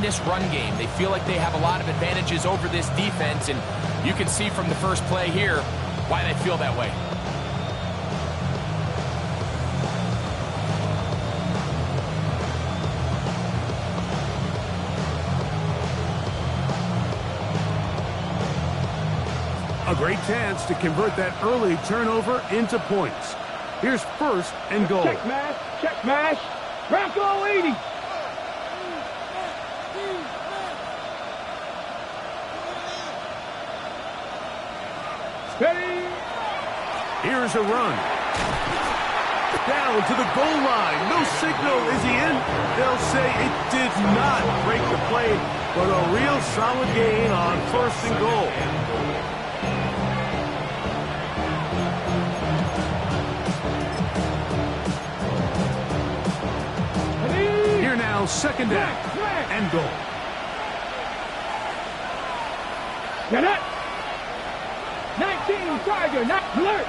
run this run game. They feel like they have a lot of advantages over this defense, and you can see from the first play here why they feel that way. A great chance to convert that early turnover into points. Here's first and goal. Check mash, Bronco 80. Steady. Here's a run. Down to the goal line. No signal. Is he in? They'll say it did not break the play, but a real solid gain on first and goal. Here now, second down and goal. Get it. 19 Tiger, not alert.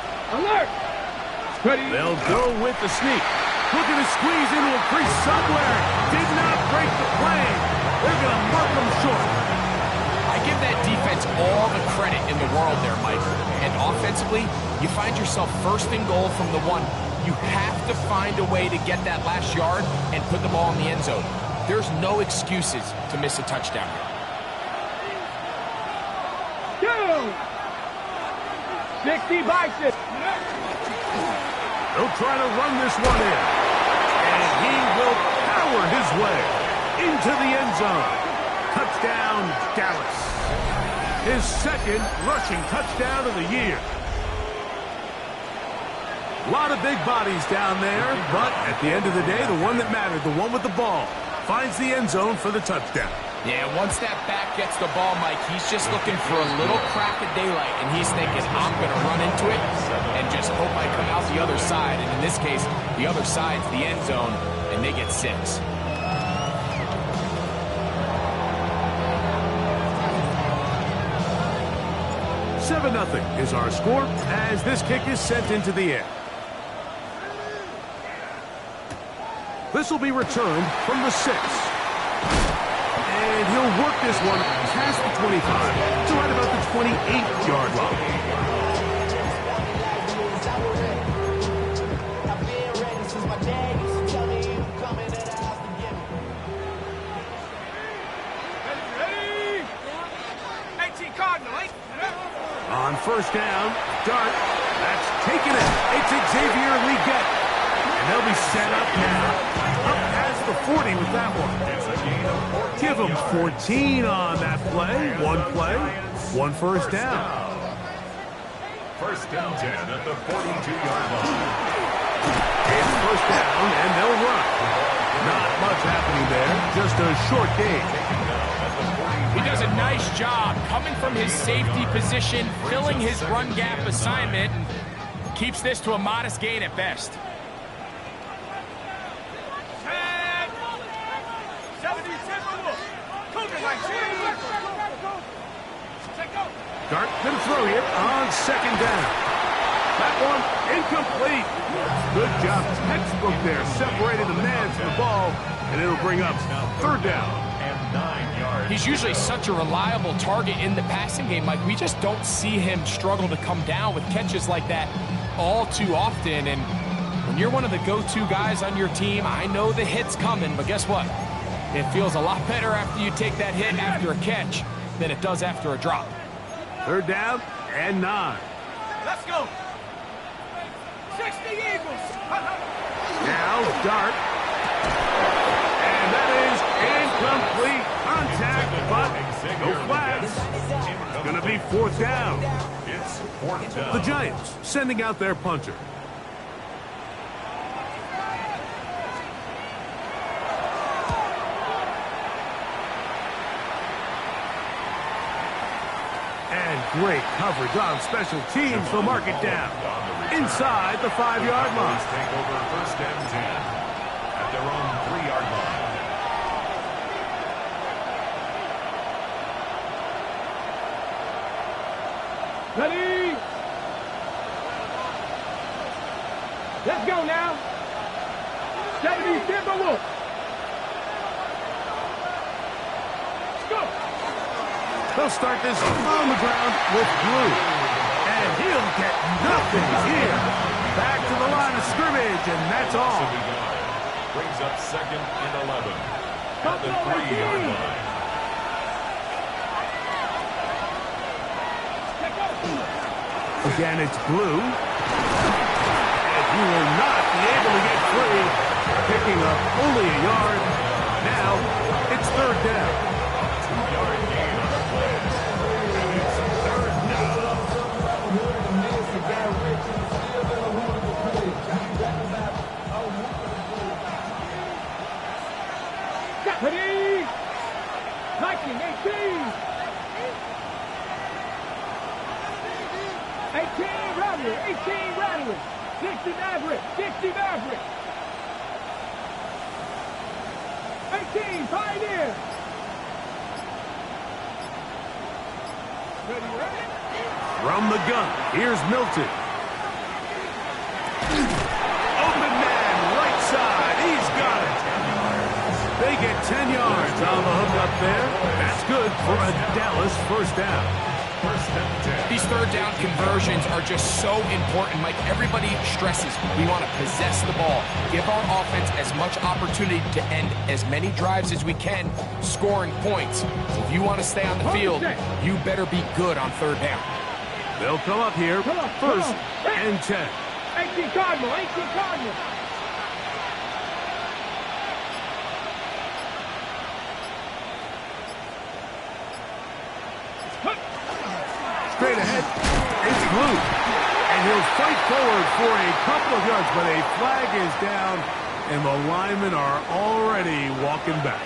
Steady. They'll go with the sneak. Looking to squeeze into a crease somewhere. Did not break the play. They're going to mark them short. I give that defense all the credit in the world there, Mike. And offensively, you find yourself first and goal from the 1. You have to find a way to get that last yard and put the ball in the end zone. There's no excuses to miss a touchdown here. Go! 60 bicep. They'll try to run this one in. And he will power his way into the end zone. Touchdown, Dallas. His second rushing touchdown of the year. A lot of big bodies down there, but at the end of the day, the one that mattered, the one with the ball, finds the end zone for the touchdown. Yeah, once that back gets the ball, Mike, he's just looking for a little crack of daylight, and he's thinking, I'm going to run into it and just hope I come out the other side. And in this case, the other side's the end zone, and they get 6. 7-0 is our score as this kick is sent into the air. This will be returned from the 6. And he'll work this one past the 25 to right about the 28-yard line. On first down, Dart, that's taken it. It's Xavier Leggett. And they'll be set up now. Up past the 40 with that one. Give them 14 on that play. One first down. First down 10 at the 42-yard line. It's first down, and they'll run. Not much happening there. Just a short gain. He does a nice job coming from his safety position, filling his run gap assignment, and keeps this to a modest gain at best. Dart going to throw here on second down. That one incomplete. Good job, textbook there, separating the man from the ball, and it'll bring up third down. And 9 yards. He's usually such a reliable target in the passing game, Mike. We just don't see him struggle to come down with catches like that all too often. And when you're one of the go-to guys on your team, I know the hit's coming, but guess what? It feels a lot better after you take that hit after a catch than it does after a drop. Third down and 9. Let's go. 60 Eagles. Now Dart. And that is incomplete contact, but no flags. It's going to be fourth down. It's fourth down. The Giants sending out their punter. And great coverage on special teams. They'll mark it down inside the 5-yard line. Take over first and 10 at their own 3-yard line. Ready? Let's go now. 70 Timberwolves. They'll start this on the ground with Blue. And he'll get nothing here. Back to the line of scrimmage, and that's all. Brings up 2nd and 11 at the 3-yard line. Again, it's Blue. And he will not be able to get free. Picking up only a yard. Now, it's 3rd down. 2-yard gain on the play. And it's 3rd down. Ready? 19, 18 Rattler, 18 Rattler, 60 Maverick, 60 Maverick, 18 Pioneer. Ready, ready? From the gun, here's Milton. Open man, right side, he's got it. They get 10 yards on the hook up there. That's good for a Dallas first down. These 3rd down conversions are just so important, Mike. Everybody stresses we want to possess the ball, give our offense as much opportunity to end as many drives as we can, scoring points. If you want to stay on the field, you better be good on 3rd down. They'll come up here, 1st and 10. 18 Cardinal, 18 Cardinal. Straight ahead, it's Blue. And he'll fight forward for a couple of yards, but a flag is down, and the linemen are already walking back.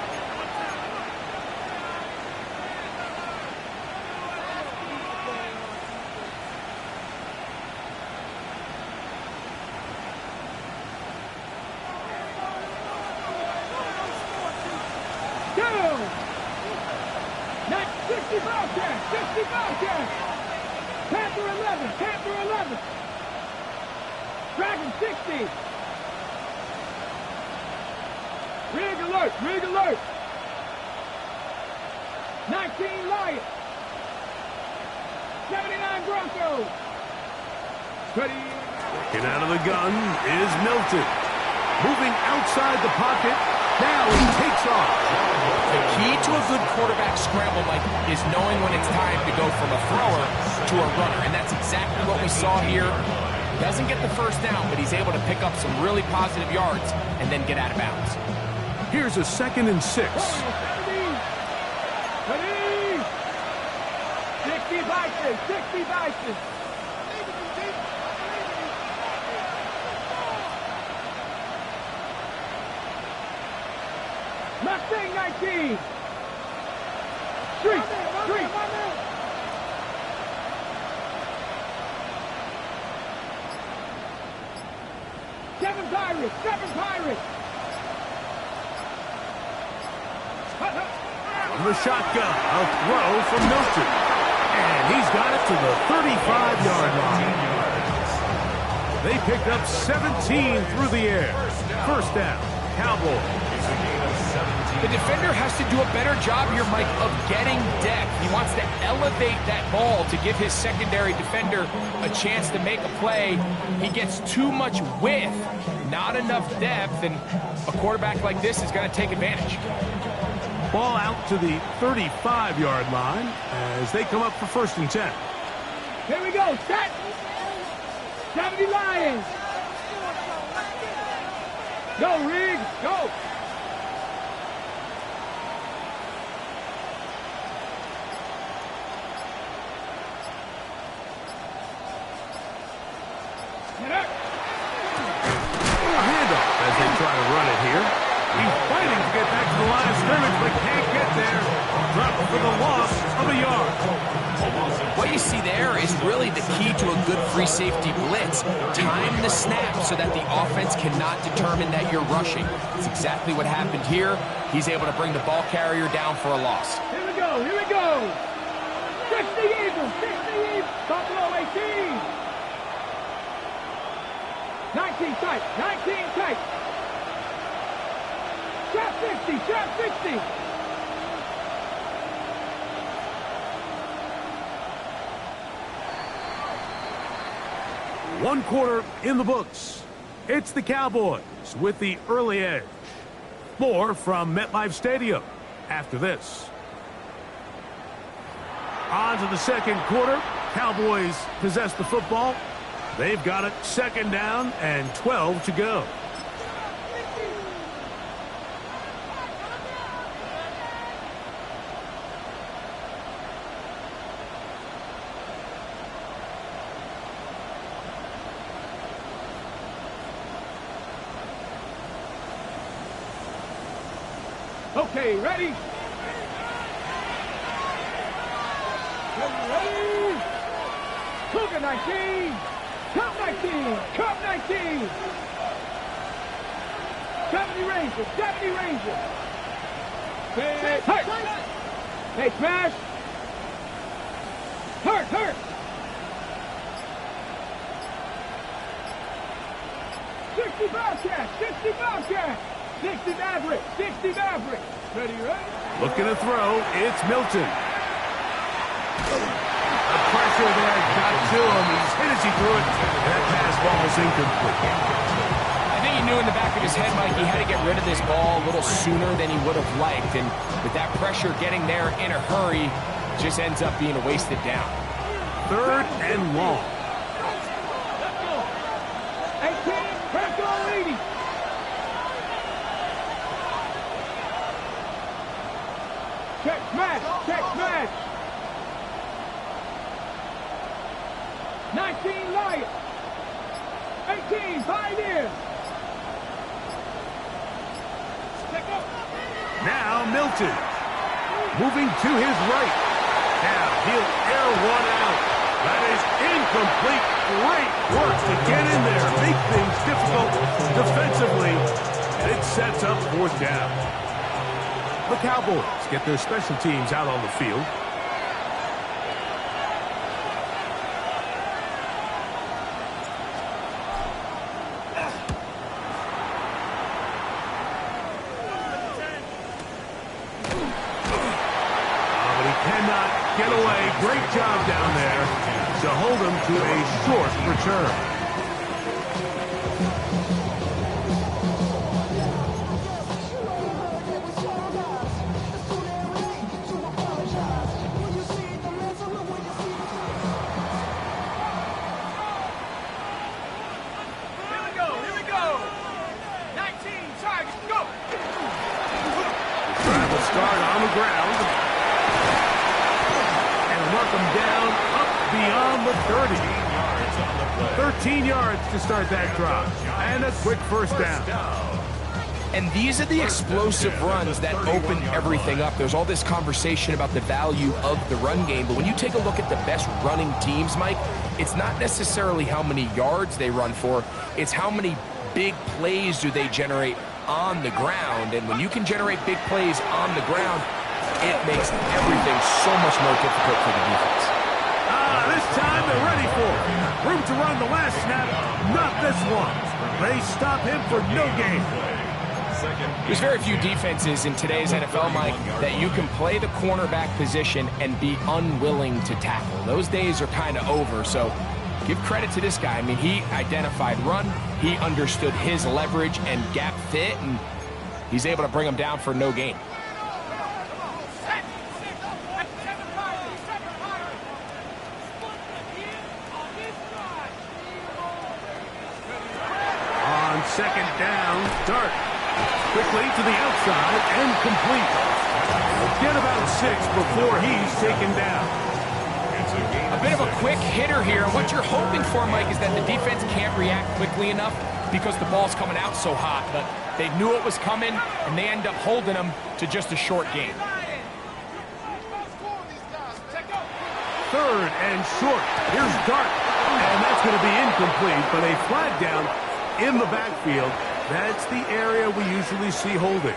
Go! 60 Bobcat, 60 Bobcat. Panther 11, Panther 11. Dragon 60. Rig alert, rig alert. 19 Lion. 79 Broncos. Ready. Get out of the gun is Milton. Moving outside the pocket. Now he takes off. The key to a good quarterback scramble, Mike, is knowing when it's time to go from a thrower to a runner. And that's exactly what we saw here. Doesn't get the first down, but he's able to pick up some really positive yards and then get out of bounds. Here's a 2nd and 6. Ready? 60 Bison, 60 Bison. Mustang 19. Street, street. Seven Pirates, 7 Pirates. From the shotgun, a throw from Milton. And he's got it to the 35-yard line. They picked up 17 through the air. First down, Cowboys. The defender has to do a better job here, Mike, of getting depth. He wants to elevate that ball to give his secondary defender a chance to make a play. He gets too much width, not enough depth, and a quarterback like this is going to take advantage. Ball out to the 35-yard line as they come up for 1st and 10. Here we go, set. 70 Lions. Go, Rig, go. What you see there is really the key to a good free safety blitz. Time the snap so that the offense cannot determine that you're rushing. It's exactly what happened here. He's able to bring the ball carrier down for a loss. Here we go, here we go. 60 Eagles, 60 Eagles. Buffalo 18. 19 tight, 19 tight. Trap 60, trap 60. One quarter in the books. It's the Cowboys with the early edge. More from MetLife Stadium after this. On to the second quarter. Cowboys possess the football. They've got it second down and 12 to go. Okay, ready? Ready? Cougar 19! Cup 19! Cup 19! 70 Rangers! 70 Rangers! Hey, hurt! Hey, smash! Hurt! Hurt! 60 Bobcats! 60 Bobcats! 60 Maverick! 60 Maverick! Ready, ready? Looking to throw. It's Milton. The pressure there got to him. He's hit as he threw it. That pass ball is incomplete. I think he knew in the back of his head, Mike, he had to get rid of this ball a little sooner than he would have liked. And with that pressure getting there in a hurry, just ends up being a wasted down. Third and long. 18, press on leading. Check smash, check smash. 19 Lions. 18 Pioneers. Now Milton. Moving to his right. Now he'll air one out. That is incomplete. Great work to get in there. Make things difficult defensively. And it sets up fourth down. The Cowboys get their special teams out on the field. But he cannot get away. Great job down there to hold him to a short return. Start on the ground. And mark him down up beyond the 30. 13 yards to start that drive. And a quick first down. And these are the explosive runs that open everything up. There's all this conversation about the value of the run game, but when you take a look at the best running teams, Mike, it's not necessarily how many yards they run for, it's how many big plays do they generate on the ground. And when you can generate big plays on the ground, it makes everything so much more difficult for the defense. This time they're ready for it. Room to run the last snap, not this one. They stop him for no gain. There's very few defenses in today's NFL, Mike, that you can play the cornerback position and be unwilling to tackle. Those days are kind of over, so give credit to this guy. I mean, he identified run, he understood his leverage and gap fit, and he's able to bring him down for no gain. On second down, Dart. Quickly to the outside and complete. Get about 6 before he's taken down. A bit of a quick hitter here. What you're hoping for, Mike, is that the defense can't react quickly enough because the ball's coming out so hot. But they knew it was coming, and they end up holding them to just a short gain. Third and short. Here's Dart. And that's going to be incomplete, but a flag down in the backfield. That's the area we usually see holding.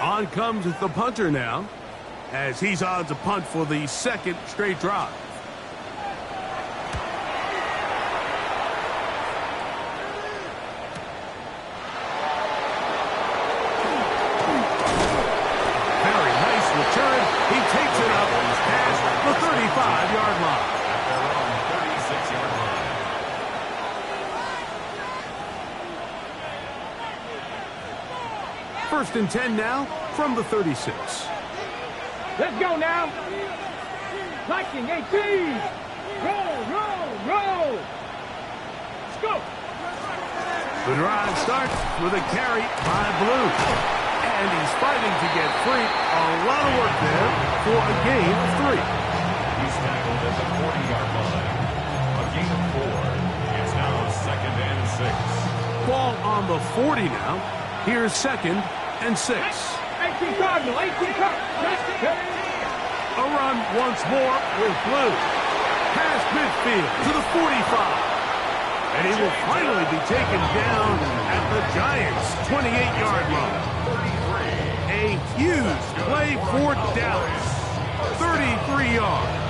On comes the punter now, as he's on to punt for the second straight drive. Very nice return. He takes it up past the 35-yard line. First and 10 now from the 36. Let's go now. Lightning 18. Roll, roll, roll. Let's go. The drive starts with a carry by Blue. And he's fighting to get free. A lot of work there for a gain of 3. He's tackled at the 40-yard line. A gain of 4. It's now 2nd and 6. Ball on the 40 now. Here's 2nd and 6. 18 Cardinal, 18 Cardinal. A run once more with Blue. Past midfield to the 45. And he will finally be taken down at the Giants' 28-yard line. A huge play for Dallas. 33 yards.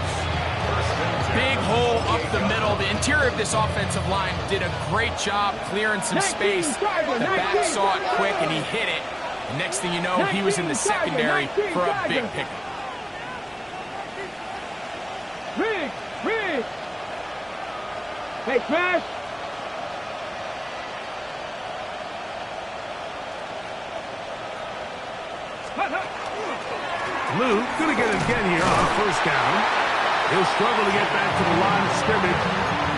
Big hole up the middle. The interior of this offensive line did a great job clearing some space. The back saw it quick, and he hit it. And next thing you know, he was in the secondary for a big pickup. Rig. Hey, Crash. Blue going to get it again here on first down. He'll struggle to get back to the line of scrimmage.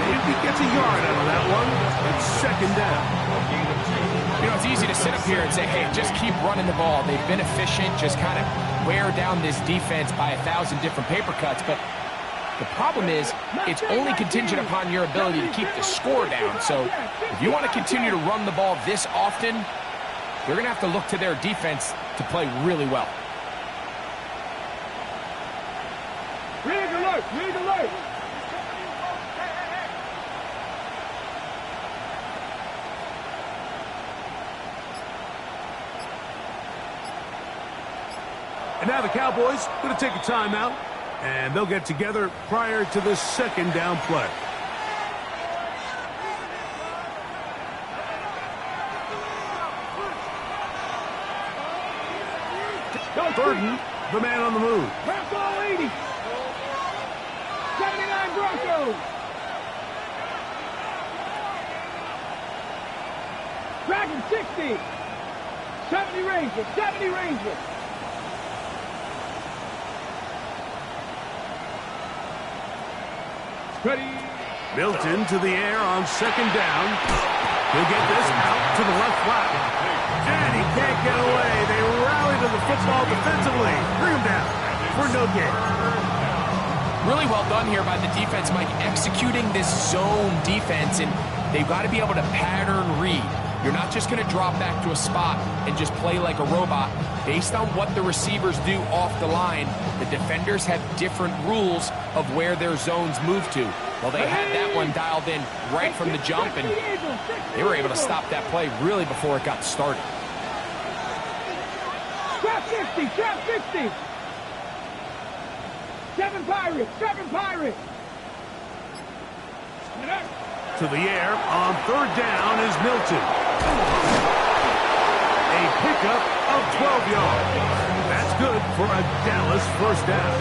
Maybe he gets a yard out of that one. It's 2nd down. You know, it's easy to sit up here and say, hey, just keep running the ball. They've been efficient, just kind of wear down this defense by 1,000 different paper cuts. But the problem is, it's only contingent upon your ability to keep the score down. So if you want to continue to run the ball this often, you're going to have to look to their defense to play really well. Rig alert, rig alert. And now the Cowboys going to take a timeout, and they'll get together prior to the 2nd down play. Burden, the man on the move. Bronco 80. 79 Broncos. Dragon 60. 70 Rangers. 70 Rangers. Ready. Milton to the air on 2nd down. He'll get this out to the left flat. And he can't get away. They rally to the football defensively. Bring him down for no gain. Really well done here by the defense, Mike, executing this zone defense, and they've got to be able to pattern read. You're not just going to drop back to a spot and just play like a robot. Based on what the receivers do off the line, the defenders have different rules of where their zones move to. Well, they had that one dialed in right from the jump, and they were able to stop that play really before it got started. Trap 50, trap 50. 7 Pirates, 7 Pirates. To the air on 3rd down is Milton. A pickup of 12 yards. That's good for a Dallas first down.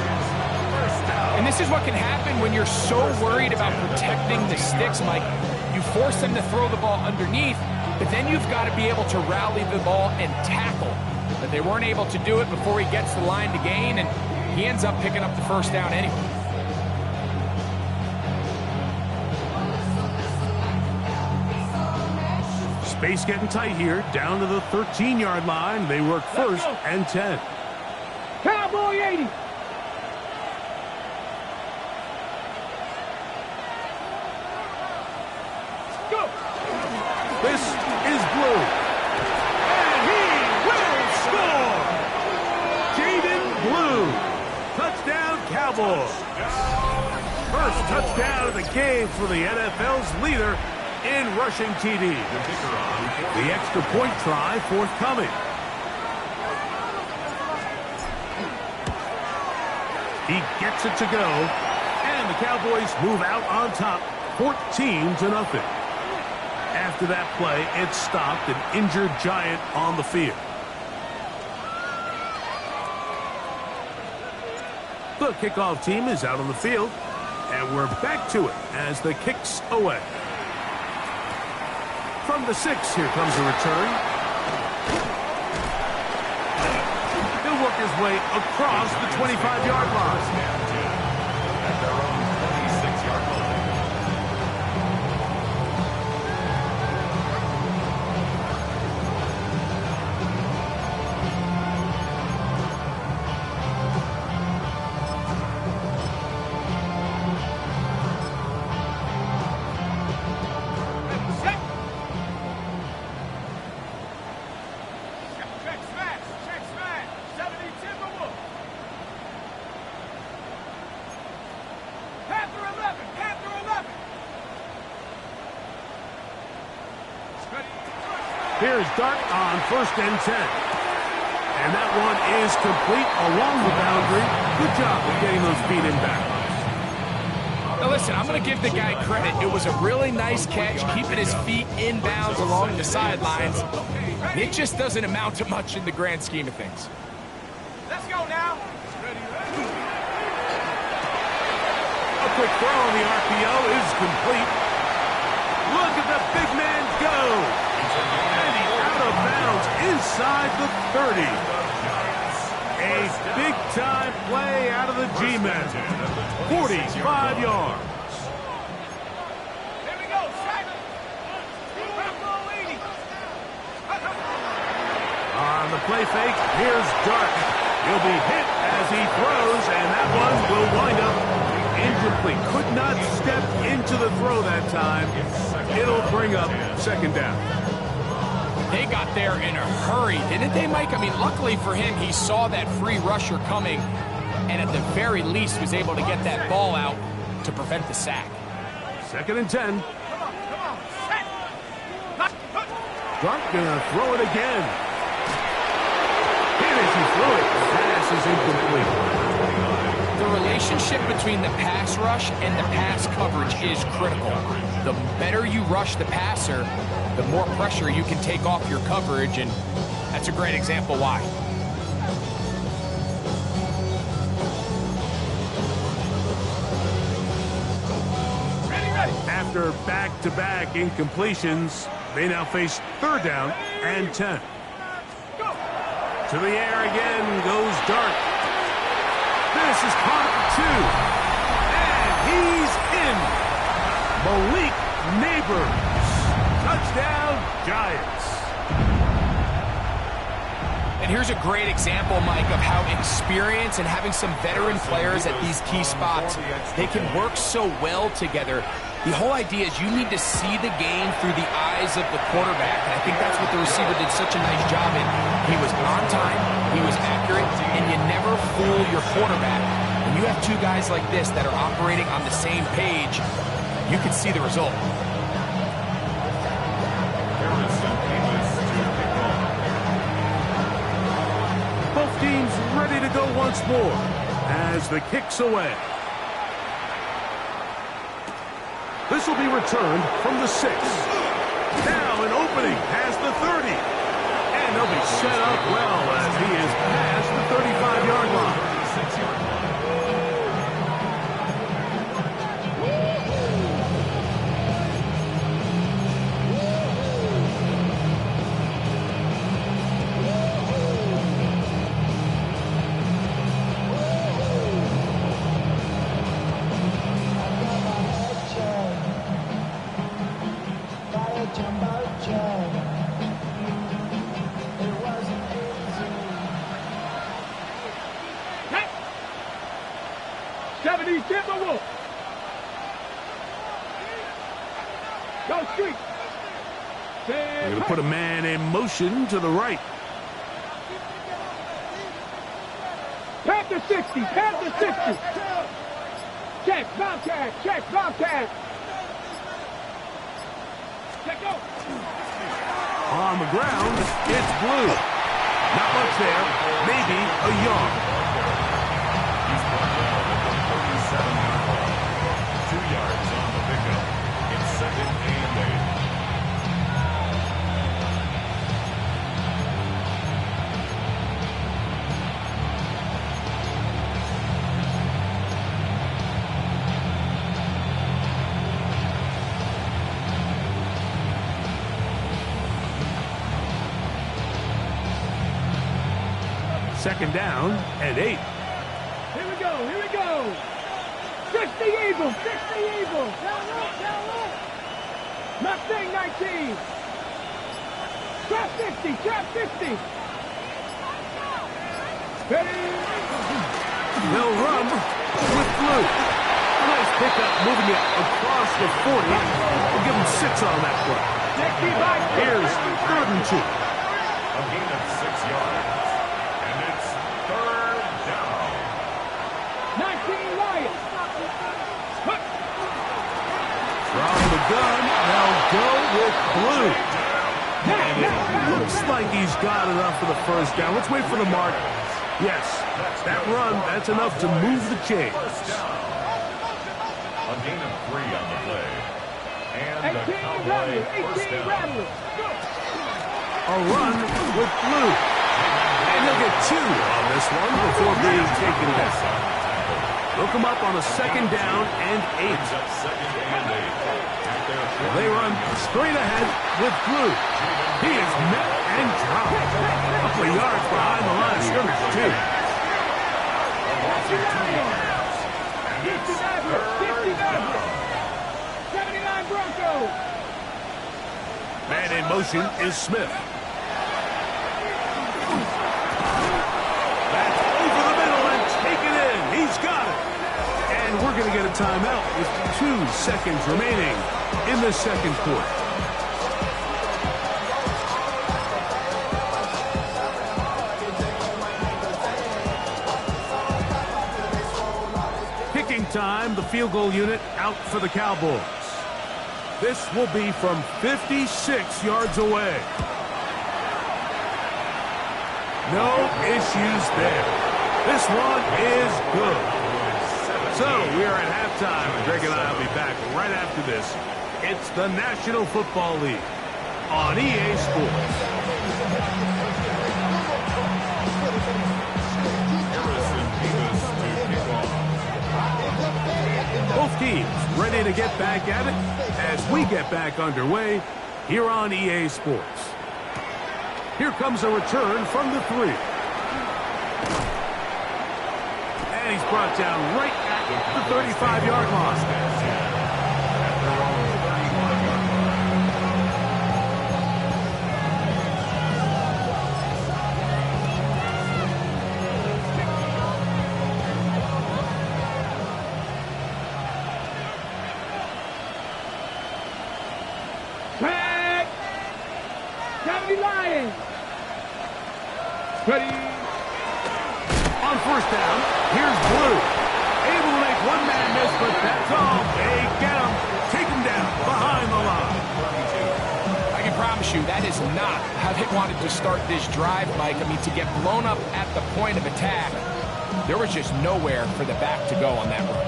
And this is what can happen when you're so worried about protecting the sticks, Mike. You force them to throw the ball underneath, but then you've got to be able to rally the ball and tackle. But they weren't able to do it before he gets the line to gain, and he ends up picking up the first down anyway. Space getting tight here, down to the 13-yard line. They work 1st and 10. Cowboy 80. Go. This is Blue. And he will score. Jaden Blue. Touchdown, Cowboys. First touchdown of the game for the NFL's leader in rushing TD. The extra point try forthcoming. He gets it to go, and the Cowboys move out on top, 14-0. After that play, it stopped an injured Giant on the field. The kickoff team is out on the field, and we're back to it as the kick's away. From the 6, here comes a return. his way across the 25-yard line. At their own 26-yard line. Here's Dart on 1st and 10. And that one is complete along the boundary. Good job of getting those feet in back. Now listen, I'm going to give the guy credit. It was a really nice catch, keeping his feet in bounds along the sidelines. It just doesn't amount to much in the grand scheme of things. Let's go now. A quick throw on the RPO is complete. Look at the big man go. And he's out of bounds inside the 30. A big-time play out of the G-men. 45 yards. Here we go, Shaq. On the play fake, here's Dart. He'll be hit as he throws, and that one will wind up incomplete. Could not step into the throw that time. It'll bring up 2nd down. They got there in a hurry, didn't they, Mike? I mean, luckily for him, he saw that free rusher coming, and at the very least was able to get that ball out to prevent the sack. 2nd and 10. Come on, Shaq. Dart gonna throw it again. Hit as he threw it. Pass is incomplete. The relationship between the pass rush and the pass coverage is critical. The better you rush the passer, the more pressure you can take off your coverage, and that's a great example why. Ready. After back-to-back incompletions, they now face 3rd down and 10. Go. To the air again goes Dart. This is caught at 2. And he's in. Malik Neighbors. Touchdown, Giants. And here's a great example, Mike, of how experience and having some veteran players at these key spots, they can work so well together. The whole idea is you need to see the game through the eyes of the quarterback, and I think that's what the receiver did such a nice job in. He was on time, he was accurate, and you never fool your quarterback. When you have two guys like this that are operating on the same page, you can see the result. Both teams ready to go once more as the kick's away. This will be returned from the 6. Now an opening past the 30. And they'll be set up well as he is past the 35-yard line. They're going to put a man in motion to the right. Panther 60, Panther 60. Check, Bobcat, check, Bobcat. Check go. On the ground, it's blue. Not much there, maybe a yard. He's brought down at the 37-yard line. 2 yards on the pickup. It's 2nd and 8. Second down and 8. Here we go, here we go. 60 Eagles, 60 Eagles. Down low. Mustang 19. Trap 50, trap 50. Ready? They'll run with Blue. Nice pickup, moving it across the 40. We'll give them 6 on that play. Here's 3rd and 2. A gain of 6 yards. And it's 3rd down. 19 Lions. From the gun, they'll go with Blue. And it looks like he's got enough for the first down. Let's wait for the mark. Yes, that run, that's enough to move the chains. A gain of 3 on the play. And the 18 Cowboys first down. Rattler. A run with Blue. And he'll get 2 on this one before being taken down. They'll come up on a 2nd down and 8. They run straight ahead with Blue. He is met and dropped. A couple of yards behind the line of scrimmage, too. 79 Broncos. Man in motion is Smith. That's over the middle and taken in. He's got it. And we're going to get a timeout with 2 seconds remaining in the second quarter. Kicking time, the field goal unit out for the Cowboys. This will be from 56 yards away. No issues there. This one is good. So we are at halftime, and Greg and I will be back right after this. It's the National Football League on EA Sports. Both teams ready to get back at it as we get back underway here on EA Sports. Here comes a return from the 3. And he's brought down right at the 35-yard line. Lions. Ready. On first down, here's Blue. Able to make one man miss, but that's all. They get him. Take him down behind the line. I can promise you that is not how they wanted to start this drive, Mike. I mean, to get blown up at the point of attack, there was just nowhere for the back to go on that run.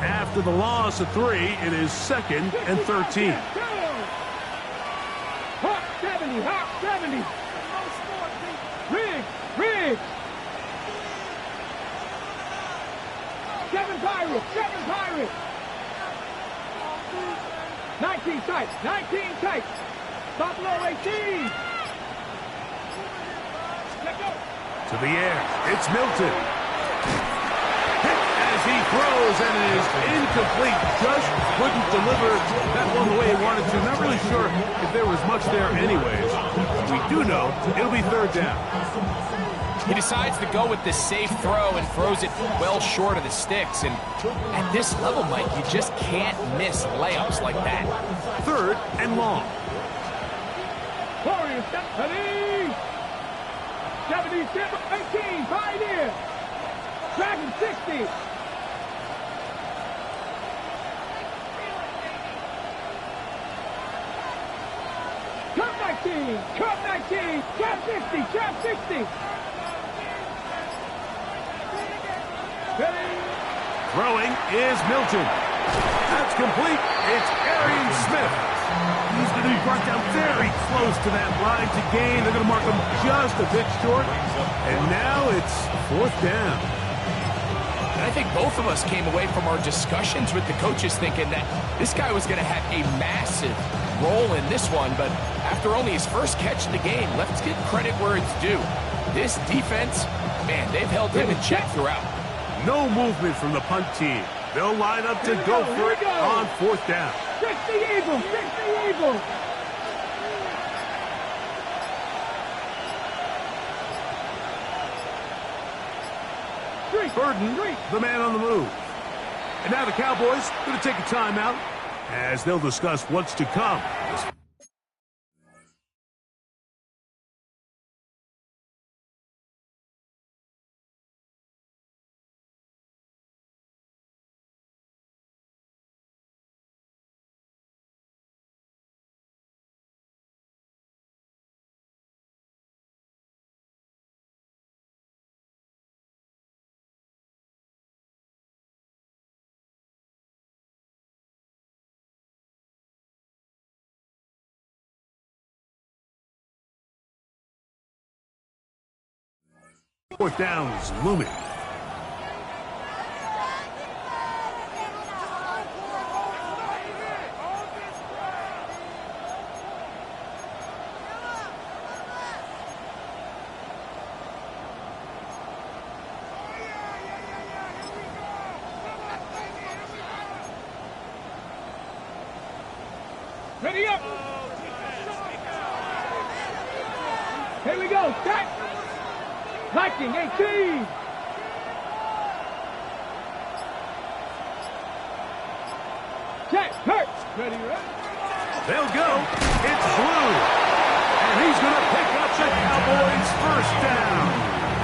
After the loss of 3, it is 2nd and 13. Hawk 70, Hawk 70. Riggs. 7 Pirates. 19 tights. Buffalo 18. Let's go. To the air, it's Milton. He throws and it is incomplete. Just couldn't deliver that one the way he wanted to. Not really sure if there was much there anyways. We do know it'll be 3rd down. He decides to go with this safe throw and throws it well short of the sticks. And at this level, Mike, you just can't miss layups like that. 3rd and long. Warriors, 18, Pioneer. Dragon 60. Cup 19, trap 60. Ready? Throwing is Milton. That's complete. It's Arian Smith. He's going to be brought down very close to that line to gain. They're going to mark him just a bit short. And now it's 4th down. think both of us came away from our discussions with the coaches thinking that this guy was going to have a massive role in this one, but after only his first catch of the game, let's give credit where it's due. This defense, man, they've held him in check throughout. No movement from the punt team. They'll line up to go for it on fourth down. 60 Eagles, 60 Eagles. Burden, the man on the move. And now the Cowboys going to take a timeout as they'll discuss what's to come. Fourth down is looming. Ready up. Here we go. Set. Viking 18. Check. Hurt. Ready, ready. They'll go. It's Blue. And he's going to pick up the Cowboys' first down.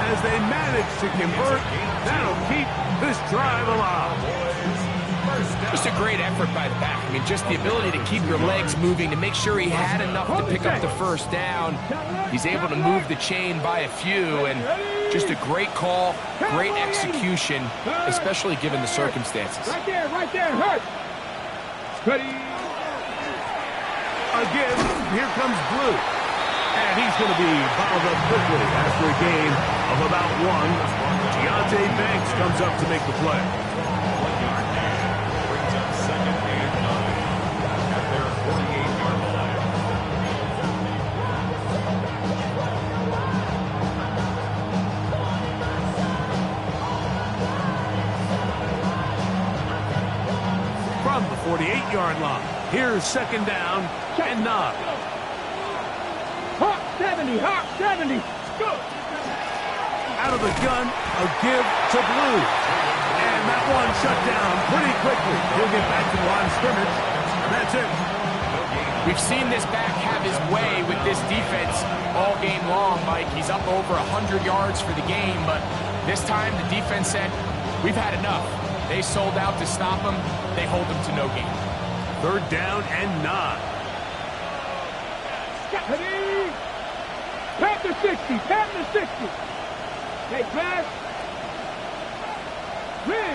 As they manage to convert, that'll keep this drive alive. Just a great effort by the back. I mean, just the ability to keep your legs moving to make sure he had enough to pick up the first down. He's able to move the chain by a few, and just a great call, great execution, especially given the circumstances. Right there, hurt. Ready. Again, here comes Blue. And he's going to be bottled up quickly after a gain of about one. Deontay Banks comes up to make the play. 1 yard gain brings up 2nd and 9 at their 48-yard line. From the 48-yard line, here's 2nd down and 9. Hawk 70, Hawk 70. Go. Out of the gun, a give to Blue. And that one shut down pretty quickly. He'll get back to the line of scrimmage, and that's it. We've seen this back have his way with this defense all game long, Mike. He's up over 100 yards for the game, but this time the defense said, we've had enough. They sold out to stop him. They hold him to no gain. 3rd down and 9. Ready. Panther 60, Panther 60. Hey, pass.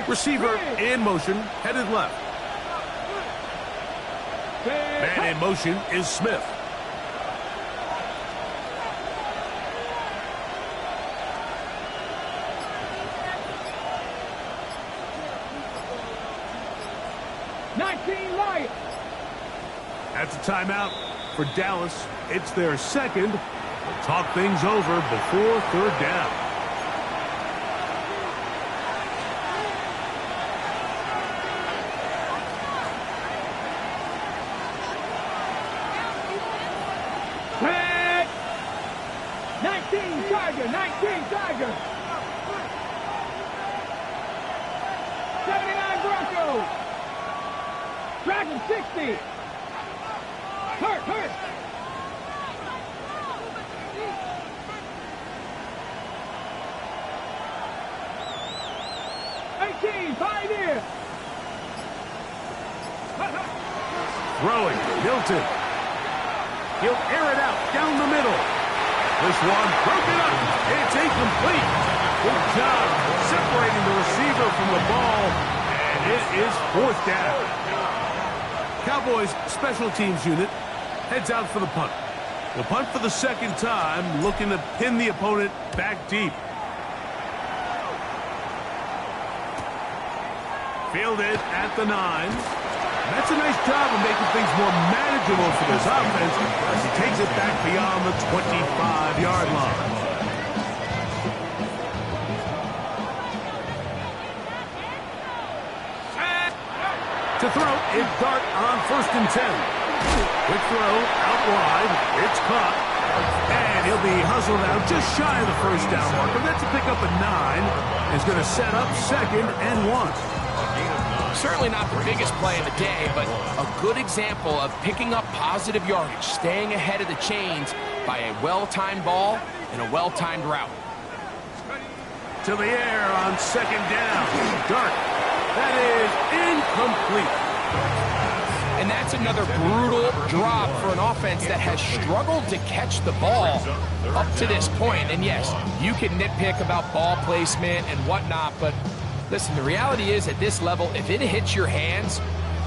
Receiver in motion, headed left. Man in motion is Smith. Lions. That's a timeout for Dallas. It's their second. They'll talk things over before 3rd down. Red. 19 Tiger, 19 Tiger. 79 Broncos. Dragon 60. Hurt. 18, Pioneer. Throwing, Hilton. He'll air it out down the middle. This one broken up. It's incomplete. Good job separating the receiver from the ball. And it is 4th down. Cowboys special teams unit heads out for the punt. The punt for the 2nd time, looking to pin the opponent back deep. Fielded at the 9. That's a nice job of making things more manageable for this offense as he takes it back beyond the 25-yard line. To throw, it's Dart on 1st and 10. Quick throw, out wide. It's caught. And he'll be hustled out just shy of the 1st down marker. That's a pick up at 9. It's going to set up 2nd and 1. Certainly not the biggest play of the day, but a good example of picking up positive yardage, staying ahead of the chains by a well-timed ball and a well-timed route. To the air on 2nd down. Dart. That is incomplete. And that's another brutal drop for an offense that has struggled to catch the ball up to this point. And yes, you can nitpick about ball placement and whatnot, but listen, the reality is at this level, if it hits your hands,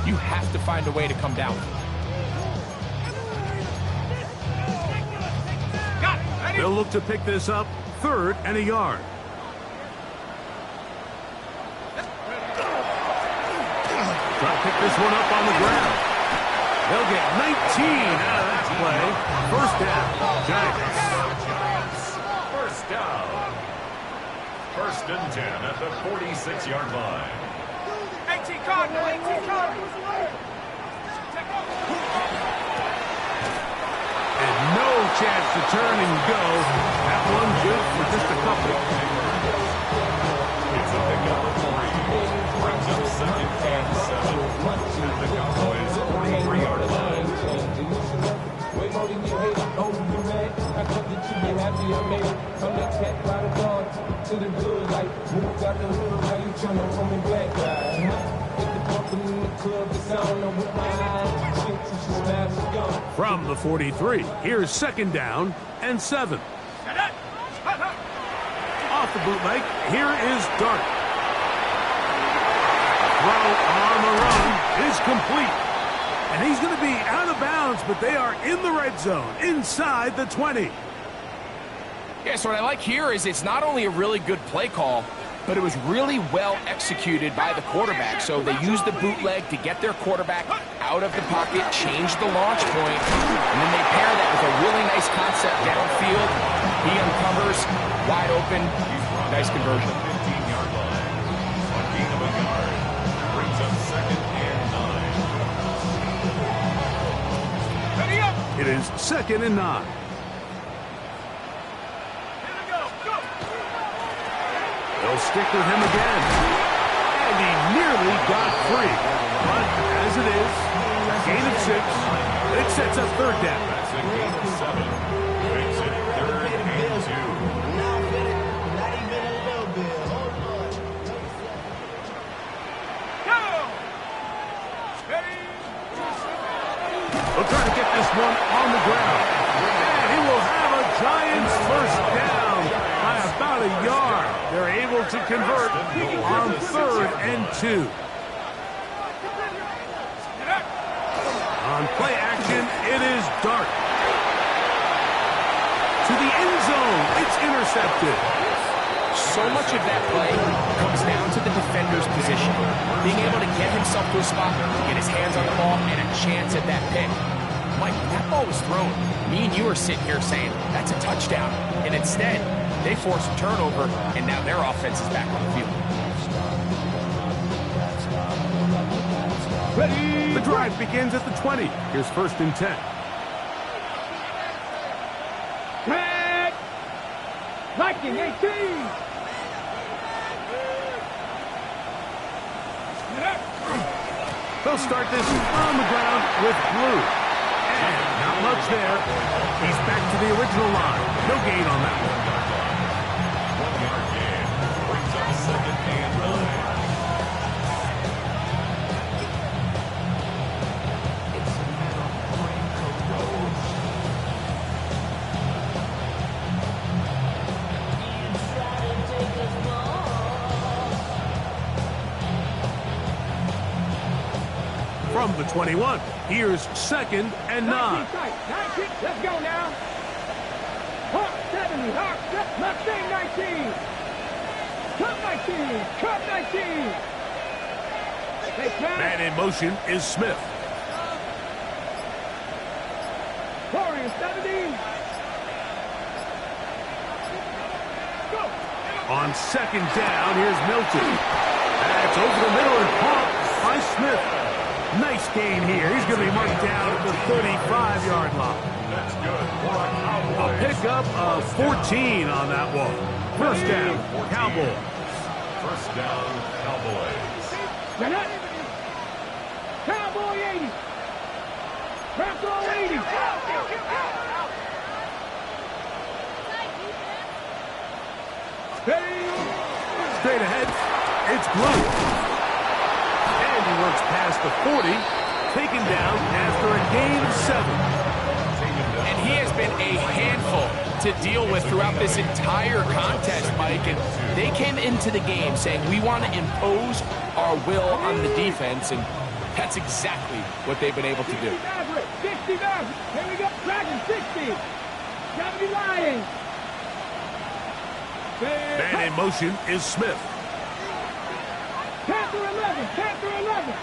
you have to find a way to come down with it. They'll look to pick this up 3rd and a yard. Try to pick this one up on the ground. They'll get 19 out of that play. 1st down, Giants. 1st down. 1st and 10 at the 46-yard line. 18 Cardinal, 18 Cardinal. And no chance to turn and go. That one good for just a couple. It's a pickup of 3. Brings up 2nd and 7 at the Cowboys' 43-yard line. From the 43, here's 2nd down and 7. Off the bootleg, here is Dart. Throw on the run is complete. And he's going to be out of bounds, but they are in the red zone, inside the 20. Yeah, so what I like here is it's not only a really good play call, but it was really well executed by the quarterback. So they used the bootleg to get their quarterback out of the pocket, change the launch point, and then they pair that with a really nice concept downfield. He uncovers, wide open, nice conversion. 15-yard line. A gain of a yard. Brings up 2nd and 9. It is 2nd and 9. They'll stick with him again. And he nearly got free. But as it is, gain of 6. It sets up 3rd down. That's a gain of 7. Makes it 3rd and 2. They'll try to get this one on the ground. And he will have a Giants 1st down by about a yard. They're able to convert on 3rd and 2. On play action, it is Dart. To the end zone, it's intercepted. So much of that play comes down to the defender's position. Being able to get himself to a spot, get his hands on the ball, and a chance at that pick. Mike, when that ball was thrown, me and you are sitting here saying, that's a touchdown. And instead, they forced a turnover, and now their offense is back on the field. Ready. The drive begins at the 20. Here's 1st and 10. Tag. Viking 18. They'll start this on the ground with Blue. And not much there. He's back to the original line. No gain on that one. 1-yard gain. Brings up 2nd and 9. From the 21, here's 2nd and 9. 19, let's go now. Hawk 70, Hawk, Mustang 19. Cut 19, cut 19. Man in motion is Smith. Warriors 70. Go. On second down, here's Milton. That's over the middle and caught by Smith. Nice gain here. He's going to be marked down at the 35-yard line. That's good. A pickup of 14 on that one. First down, Cowboys. First down, Cowboys. They're not. Cowboy 80. Cowboy 80. Straight ahead, it's Blue. And he works past the 40, taken down after a gain of 7. And he has been a handful to deal with throughout this entire contest, Mike. And they came into the game saying, we want to impose our will on the defense, and that's exactly what they've been able to do. 60 Maverick. Here we go. Dragon 60. 70 Lions. Man in motion is Smith. Panther 11. Panther 11.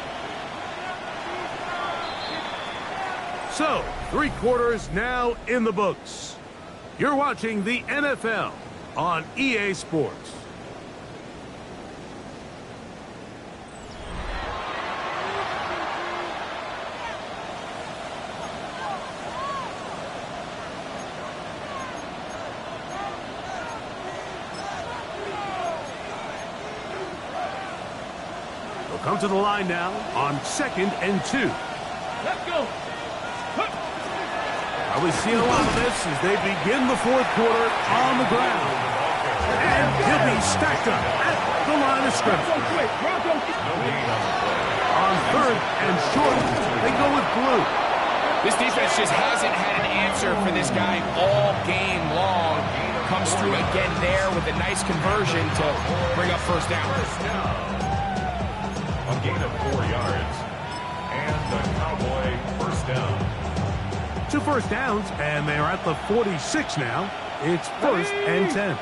So, 3 quarters now in the books. You're watching the NFL on EA Sports. They'll come to the line now on 2nd and 2. Let's go. We've seen a lot of this as they begin the 4th quarter on the ground. And he'll be stacked up at the line of scrimmage. On 3rd and short, they go with Blue. This defense just hasn't had an answer for this guy all game long. Comes through again there with a nice conversion to bring up first down. A gain of 4 yards. And the Cowboy first down. 2 first downs, and they're at the 46 now. It's 1st and 10.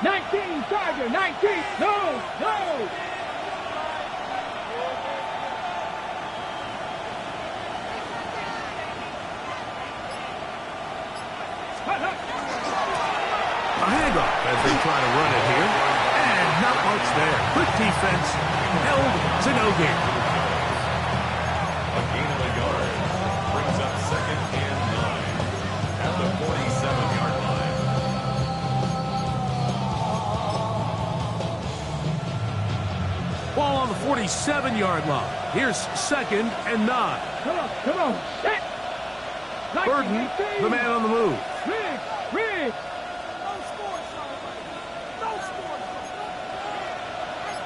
19, Tiger, 19. No, no. A handoff as they try to run it here. And not much there. Good defense held to no gain. A gain of a yard. Brings up 2nd and 9 at the 47-yard line. Ball on the 47-yard line. Here's 2nd and 9. Come on, come on. Set. Burden, the man on the move. Riggs, Riggs.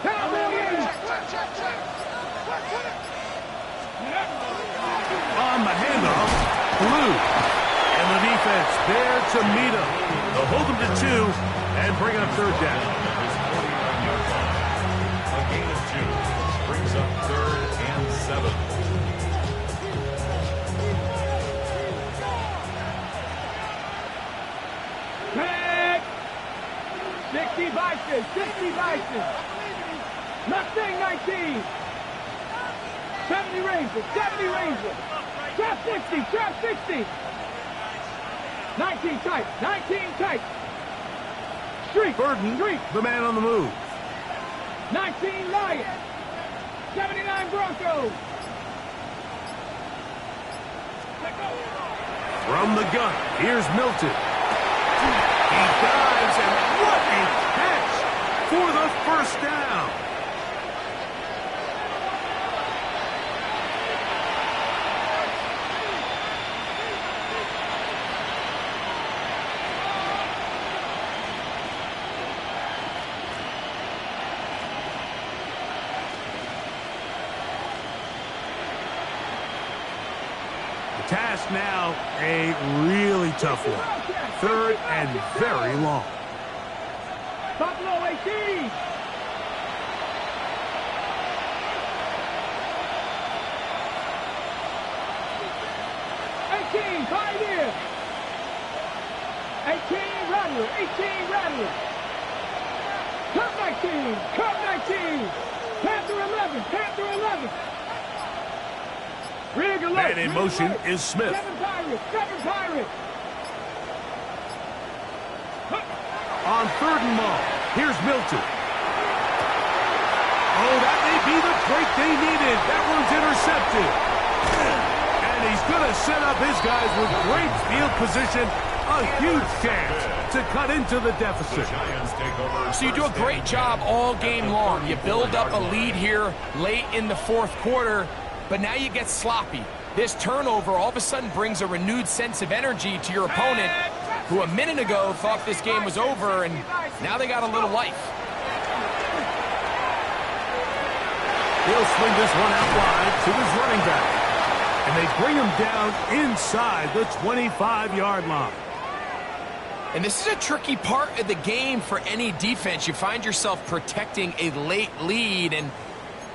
Cowboy 80. On the handoff, Blue. And the defense there to meet him. They'll hold him to 2 and bring up 3rd down. His 49-yard line. A gain of 2. Brings up 3rd and 7. Back. 60 Bison, 60 Bison. Mustang 19. 70 Ranger, 70 Ranger. Trap 60, trap 60. 19 tight, 19 tight. Streak, Burden, streak. the man on the move. 19 Lions. 79 Broncos. From the gun, here's Milton. He dives, and what a catch for the first down. Task now a really tough one. 3rd and very long. Buffalo 18. Pioneer. 18 Rattler, 18 Rattler. Cup 19, Cup 19. Panther 11, Panther 11. Man in motion is Smith. Seven Pirates. On 3rd and long, here's Milton. Oh, that may be the break they needed. That one's intercepted. And he's going to set up his guys with great field position. A huge chance to cut into the deficit. So you do a great job all game long. You build up a lead here late in the 4th quarter, but now you get sloppy. This turnover all of a sudden brings a renewed sense of energy to your opponent, who a minute ago thought this game was over, and now they got a little life. He'll swing this one out wide to his running back. And they bring him down inside the 25-yard line. And this is a tricky part of the game for any defense. You find yourself protecting a late lead, and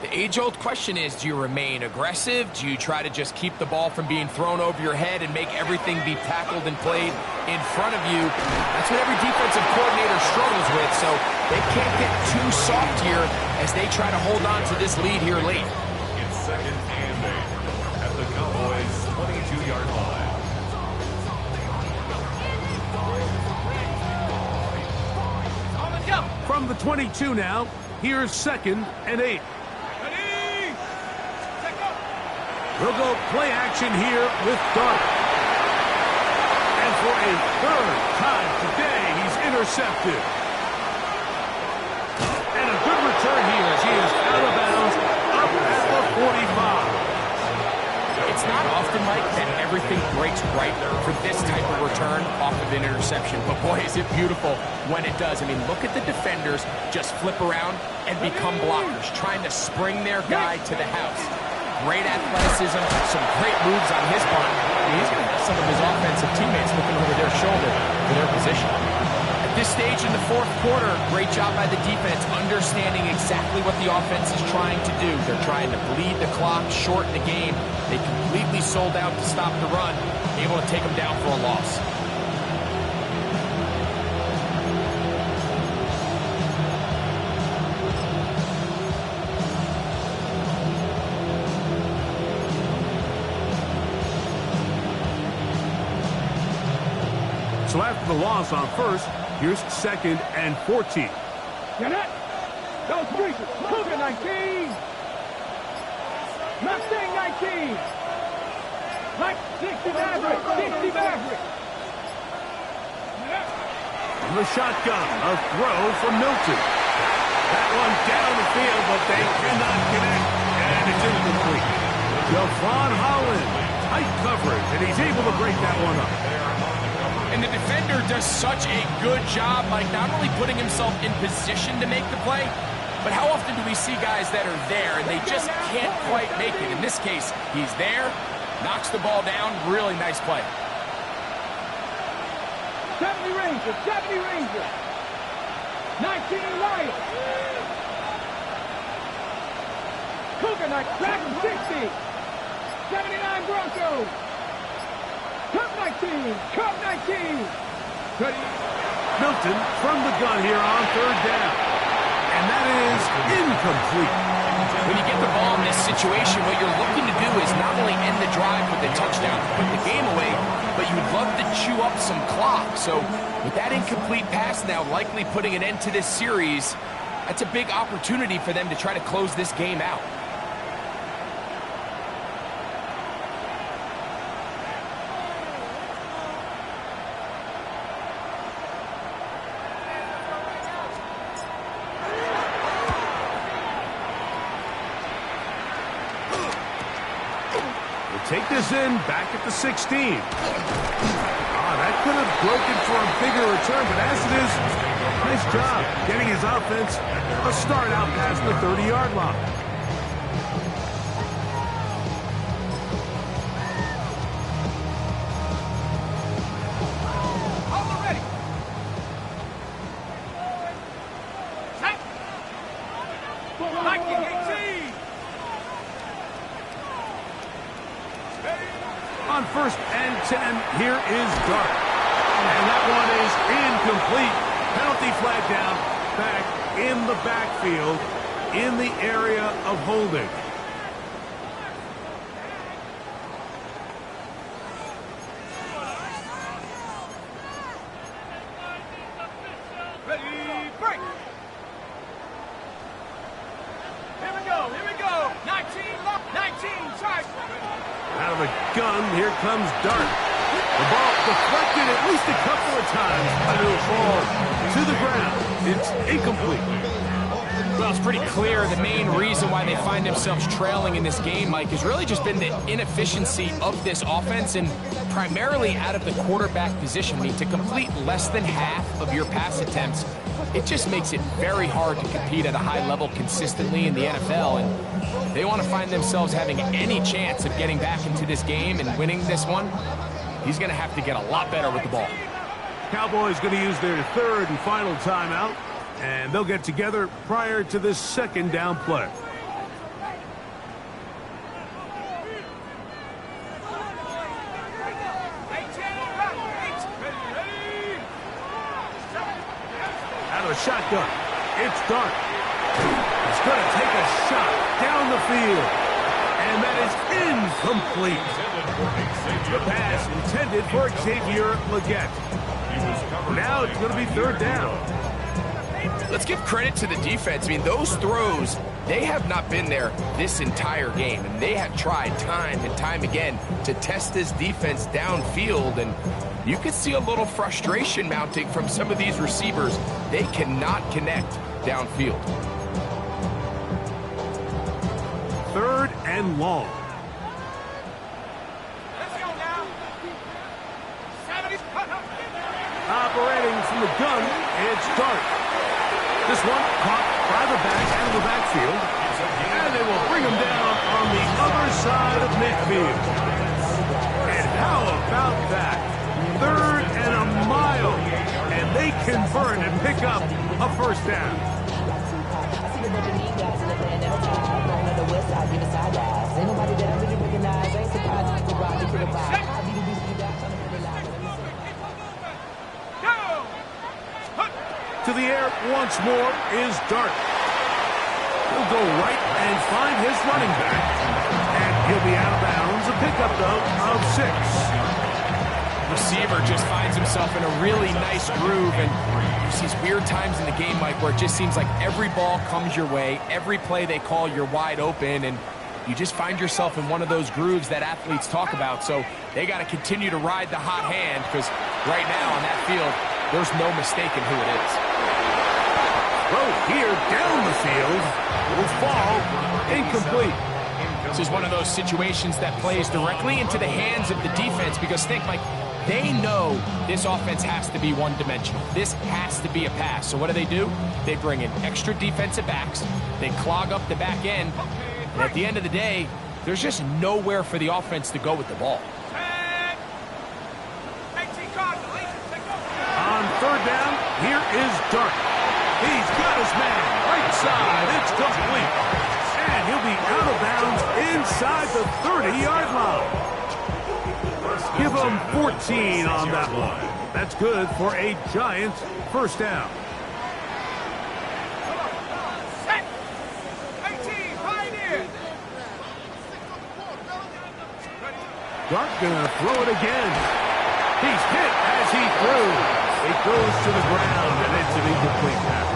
the age-old question is, do you remain aggressive? Do you try to just keep the ball from being thrown over your head and make everything be tackled and played in front of you? That's what every defensive coordinator struggles with, so they can't get too soft here as they try to hold on to this lead here late. It's 2nd and 8 at the Cowboys' 22-yard line. From the 22 now, here's 2nd and 8. We'll go play action here with Dart. And for a 3rd time today, he's intercepted. And a good return here as he is out of bounds up at the 45. It's not often, Mike, that everything breaks right for this type of return off of an interception. But boy, is it beautiful when it does. I mean, look at the defenders just flip around and become blockers, trying to spring their guy to the house. Great athleticism, some great moves on his part. He's going to have some of his offensive teammates looking over their shoulder for their position. At this stage in the 4th quarter, great job by the defense, understanding exactly what the offense is trying to do. They're trying to bleed the clock, shorten the game. They completely sold out to stop the run, able to take them down for a loss. So after the loss on 1st, here's 2nd and 14. Get it? Those breaches. Cougar 19. Mustang 19. Like 60 Maverick. 60 Maverick. The shotgun, a throw from Milton. That one down the field, but they cannot connect, and it's incomplete. Javon Holland, tight coverage, and he's able to break that one up. And the defender does such a good job, Mike, not only putting himself in position to make the play, but how often do we see guys that are there and they just can't quite make it? In this case, he's there, knocks the ball down, really nice play. 70 Rangers, 70 Rangers. 19 Lions. Cougar Knight, Dragon 60. 79 Broncos. Cup 19, Cup 19. Milton from the gun here on 3rd down. And that is incomplete. When you get the ball in this situation, what you're looking to do is not only end the drive with a touchdown to put the game away, but you would love to chew up some clock. So with that incomplete pass now likely putting an end to this series, that's a big opportunity for them to try to close this game out. Take this in, back at the 16. That could have broken for a bigger return, but as it is, nice job getting his offense a start out past the 30-yard line. On 1st and 10, here is Dart. And that one is incomplete. Penalty flag down, back in the backfield, in the area of holding. Out of the gun, here comes Dart. The ball deflected at least a couple of times, but it'll fall to the ground. It's incomplete. Well, it's pretty clear the main reason why they find themselves trailing in this game, Mike, has really just been the inefficiency of this offense and primarily out of the quarterback position. I mean, to complete less than half of your pass attempts, it just makes it very hard to compete at a high level consistently in the NFL. And they want to find themselves having any chance of getting back into this game and winning this one. He's going to have to get a lot better with the ball. Cowboys going to use their third and final timeout, and they'll get together prior to this second down play. Out of the shotgun, it's Dart. He's going to take a shot down the field, and that is incomplete. The pass intended for Xavier Legette. Now it's going to be third down. Let's give credit to the defense. I mean, those throws, they have not been there this entire game. And they have tried time and time again to test this defense downfield. And you can see a little frustration mounting from some of these receivers. They cannot connect downfield. Third and long. Operating from the gun, it's Dart. This one caught by the back out of the backfield. And they will bring him down on the other side of midfield. And how about that? Third and a mile. And they convert and pick up a first down. To the air once more is Dart. He'll go right and find his running back. And he'll be out of bounds. A pickup, though, of 6. Receiver just finds himself in a really nice groove, and there's these weird times in the game, Mike, where it just seems like every ball comes your way, every play they call, you're wide open, and you just find yourself in one of those grooves that athletes talk about. So they got to continue to ride the hot hand, because right now on that field, there's no mistaking who it is. Throw here down the field will fall incomplete. This is one of those situations that plays directly into the hands of the defense, because think, Mike, they know this offense has to be one-dimensional. This has to be a pass. So what do? They bring in extra defensive backs. They clog up the back end. And at the end of the day, there's just nowhere for the offense to go with the ball. On third down, here is Dart. He's got his man right side. It's complete. And he'll be out of bounds inside the 30-yard line. Give him 14 on that one. That's good for a Giants first down. Dart gonna throw it again. He's hit as he threw. It goes to the ground, and it's an incomplete pass.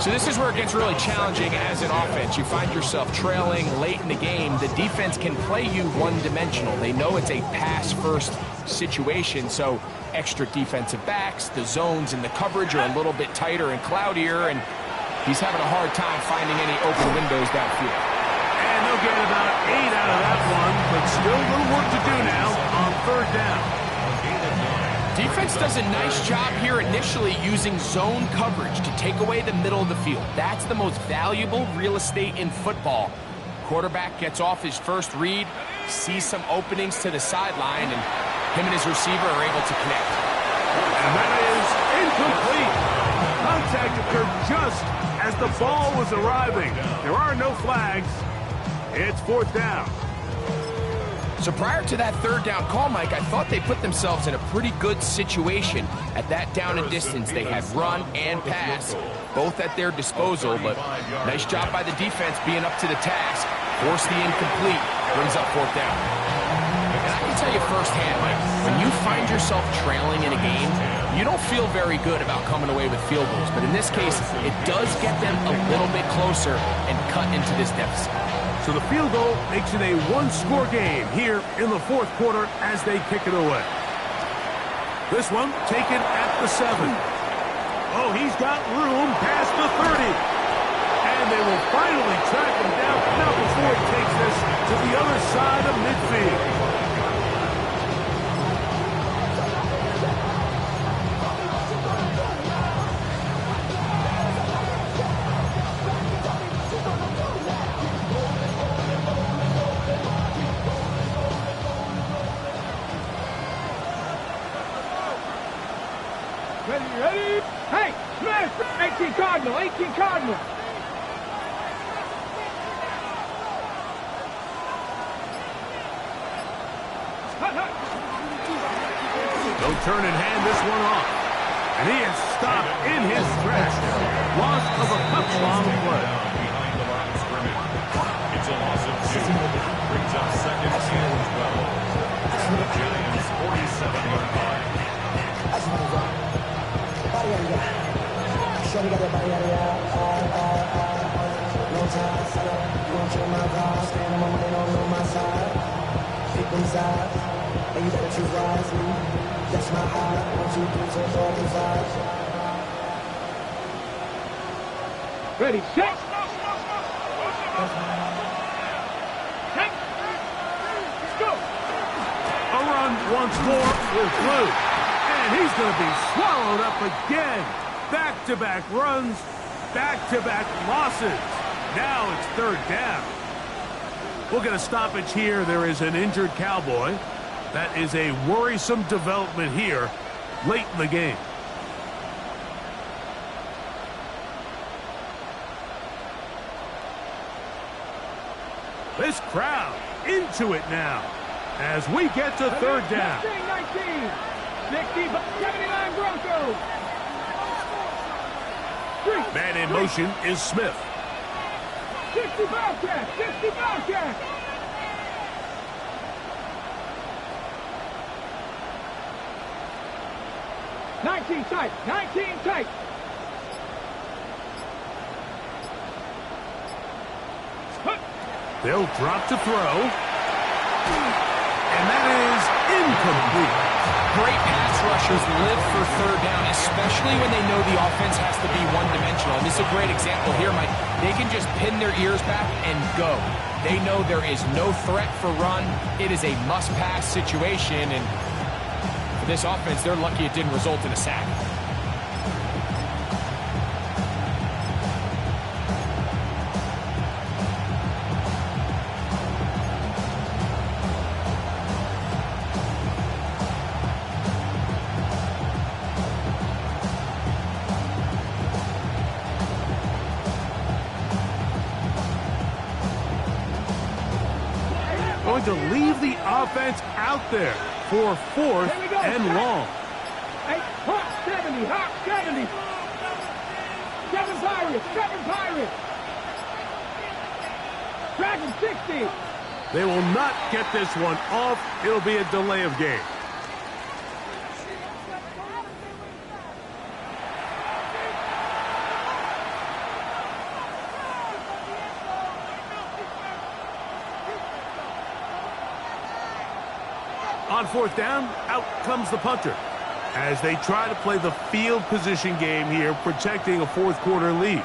So this is where it gets really challenging as an offense. You find yourself trailing late in the game. The defense can play you one-dimensional. They know it's a pass-first situation, so extra defensive backs, the zones and the coverage are a little bit tighter and cloudier, and he's having a hard time finding any open windows downfield. And they'll get about 8 out of that one, but still a little work to do now on third down. Defense does a nice job here initially using zone coverage to take away the middle of the field. That's the most valuable real estate in football. Quarterback gets off his first read, sees some openings to the sideline, and him and his receiver are able to connect. And that is incomplete. Contact occurred just as the ball was arriving. There are no flags. It's fourth down. So prior to that third down call, Mike, I thought they put themselves in a pretty good situation. At that down and distance, they had run and pass, both at their disposal, but nice job by the defense being up to the task. Force the incomplete, brings up fourth down. And I can tell you firsthand, Mike, when you find yourself trailing in a game, you don't feel very good about coming away with field goals, but in this case, it does get them a little bit closer and cut into this deficit. So the field goal makes it a one-score game here in the fourth quarter as they kick it away. This one taken at the 7. Oh, he's got room past the 30. And they will finally track him down, not before he takes this to the other side of midfield. Ready? Hey, Smith! 18 Cardinal, 18 Cardinal! No turn and hand this one off. And he is stopped in his tracks. Loss of a couple on the play. Behind the line of scrimmage. It's a loss of 2. Brings up second and 12. The Giants' 47-yard line. And you better choose wisely. That's my heart. 1, 2, 3, 4, 5. Ready, set! Let's go! A run once more with Blue. And he's going to be swallowed up again. Back-to-back runs, back-to-back losses. Now it's third down. We'll get a stoppage here. There is an injured Cowboy. That is a worrisome development here late in the game. This crowd into it now as we get to third down. 19, 60, 79 Broncos. Man in motion is Smith. 60 Bobcats, 60 Bobcats. Nineteen tight, 19 tight. They'll drop to throw. And that is incomplete. Great pass rushers live for third down, especially when they know the offense has to be one-dimensional. And this is a great example here, Mike. They can just pin their ears back and go. They know there is no threat for run. It is a must-pass situation, and for this offense, they're lucky it didn't result in a sack. Going to leave the offense out there for fourth and long. Hey, Hawk 70, Hawk 70. 7 Pirates, 7 Pirates. Dragon 60. They will not get this one off. It'll be a delay of game. On fourth down, out comes the punter as they try to play the field position game here, protecting a fourth quarter lead.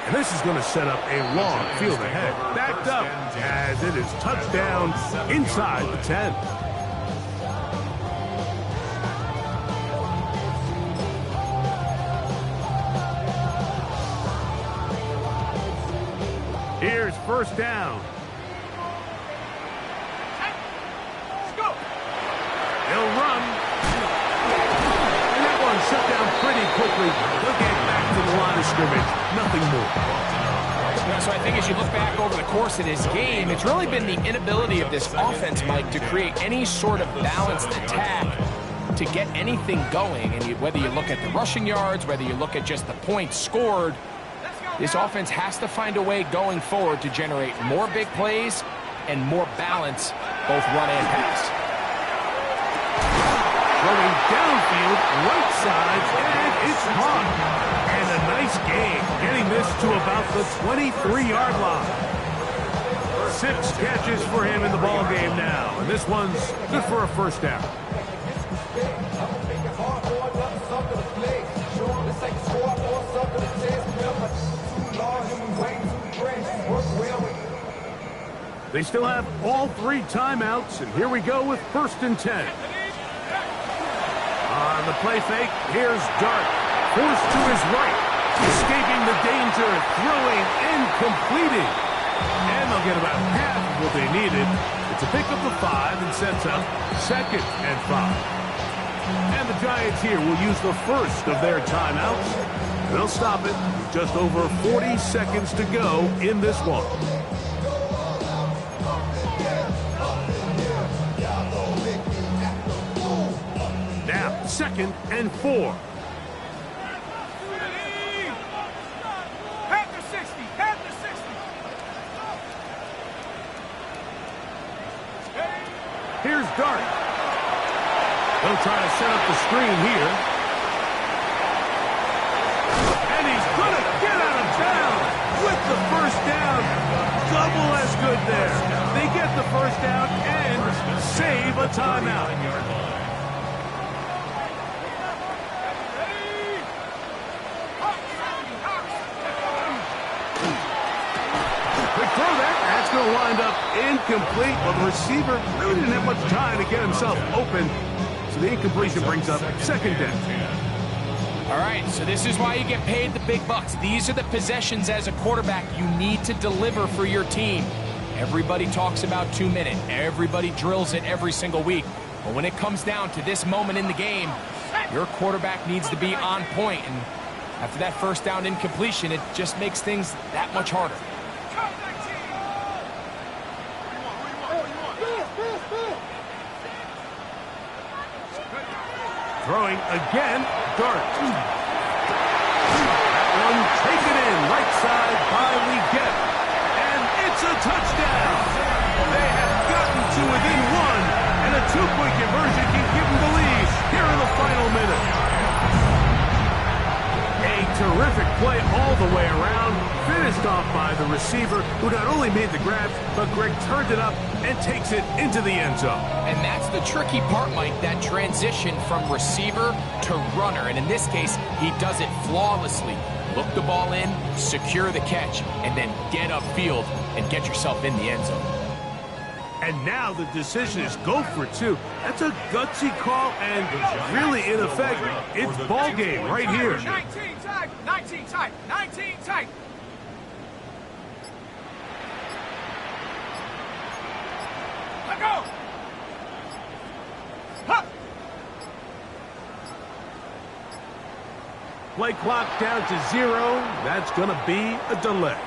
And this is going to set up a long field ahead. Backed up as it is touchdown inside the 10. Here's first down. Let's go. They'll run. And that one shut down pretty quickly. They'll get back to the line of scrimmage. Nothing more. Yeah, so I think as you look back over the course of this game, it's really been the inability of this offense, Mike, to create any sort of balanced attack to get anything going. And whether you look at the rushing yards, whether you look at just the points scored, this offense has to find a way going forward to generate more big plays and more balance, both run and pass. Throwing downfield, right side, and it's caught. And a nice gain, getting this to about the 23-yard line. 6 catches for him in the ball game now, and this one's good for a first down. They still have all 3 timeouts, and here we go with 1st and 10. On the play fake, here's Dart, forced to his right, escaping the danger, throwing and completing. And they'll get about half of what they needed. It's a pickup of 5 and sets up 2nd and 5. And the Giants here will use the first of their timeouts. They'll stop it with just over 40 seconds to go in this one. Now, 2nd and 4. Here's Dart. They'll try to set up the screen here. And he's going to get out of bounds with the first down. Double as good there. They get the first down and save a timeout. Quick throw there. That's going to wind up incomplete. Well, the receiver really didn't have much time to get himself open. So the incompletion brings up 2nd down. All right, so this is why you get paid the big bucks. These are the possessions as a quarterback you need to deliver for your team. Everybody talks about 2-minute. Everybody drills it every single week. But when it comes down to this moment in the game, your quarterback needs to be on point. And after that first down incompletion, it just makes things that much harder. Throwing again, Dart. That one taken in, right side by Leggett. And it's a touchdown. They have gotten to within 1, and a 2-point conversion can give them the lead here in the final minute. A terrific play all the way around, finished off by the receiver, who not only made the grab, but Greg turned it up and takes it into the end zone. And that's the tricky part, Mike, that transition from receiver to runner. And in this case, he does it flawlessly. Look the ball in, secure the catch, and then get upfield and get yourself in the end zone. And now the decision is go for 2. That's a gutsy call, and really, in effect, it's ball game right here. 19 tight, 19 tight, 19 tight. Let go. Huh. Play clock down to 0. That's going to be a delay.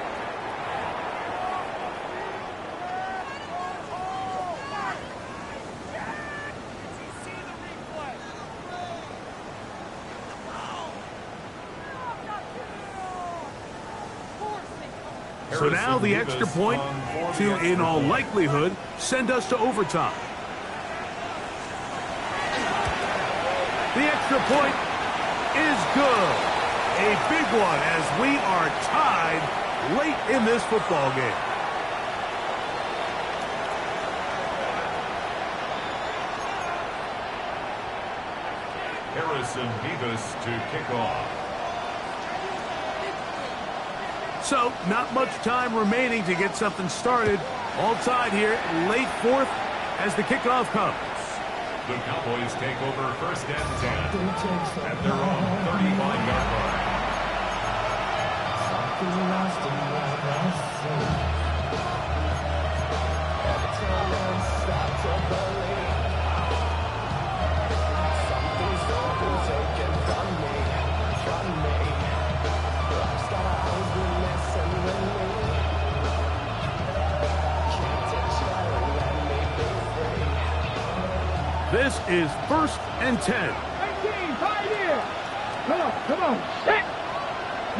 So now the extra point to, in all likelihood, send us to overtime. The extra point is good. A big one as we are tied late in this football game. Harrison Beavis to kick off. So, not much time remaining to get something started. All tied here, late 4th as the kickoff comes. The Cowboys take over 1st and 10 at their own 35-yard This is 1st and 10. 19, pioneer. Come on. Hit.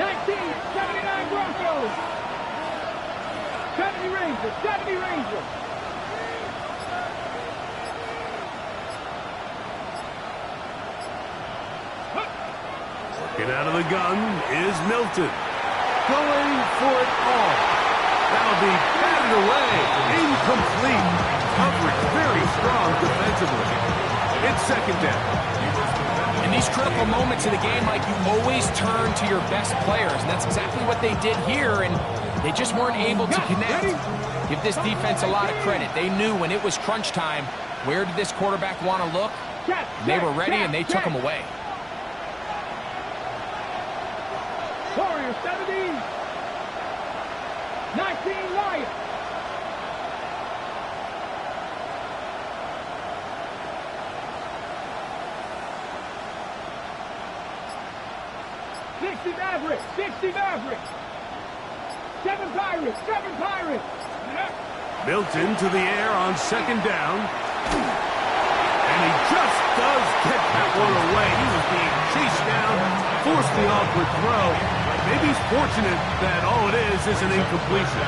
1979 Broncos. 70 Rangers, 70 Rangers. Get out of the gun is Milton. Going for it all. That'll be batted away. Incomplete. Coverage very strong defensively. It's second down. In these critical moments of the game, Mike, you always turn to your best players, and that's exactly what they did here, and they just weren't able to connect. Give this defense a lot of credit. They knew when it was crunch time, where did this quarterback want to look? They were ready, and they took him away. Warrior 70. 19 Lions. Mavericks, 60 Mavericks. 7 Pirates, 7 Pirates. Milton to the air on second down. And he just does get that one away. He was being chased down, forced the awkward throw. Maybe he's fortunate that all it is an incompletion.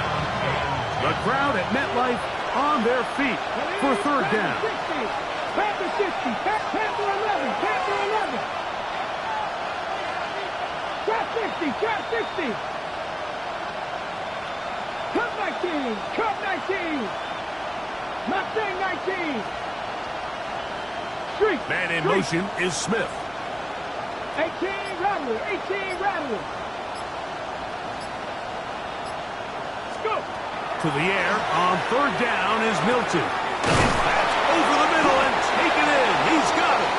The crowd at MetLife on their feet for third down. Panther 60, Panther 11, Panther 11. Trap 60, trap 60. Cup 19, Cup 19. Mustang 19. Streak. Man in motion is Smith. 18 Rattler, 18 Rattler. Let's go. To the air on third down is Milton. That's over the middle and taken in. He's got it.